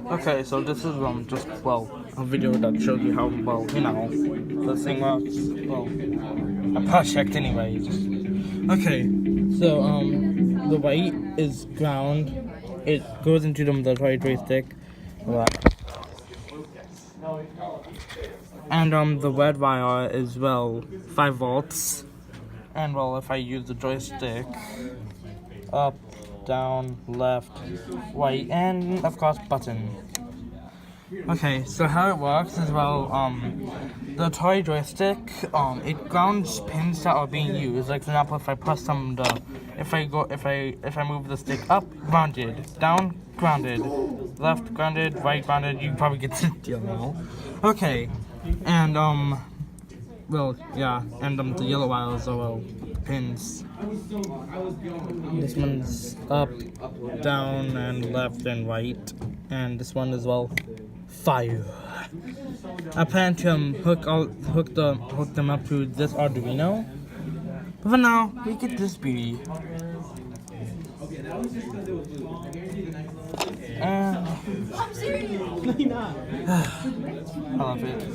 Okay, so this is just a video that shows you how this thing works. Well, a project anyway. Okay, so the white is ground. It goes into the Atari Joystick. And the red wire is 5 volts. And if I use the joystick, up, down, left, right, and of course button. Okay, so how it works is the toy joystick it grounds pins that are being used. Like for example, if I press if I move the stick up, grounded, down, grounded, left, grounded, right, grounded. You probably get the deal now. Okay, and the yellow wires are pins. This one's up, down, and left and right, and this one is fire. I plan to hook them up to this Arduino, but for now we get this beauty. I'm serious. No, you're not. I love it.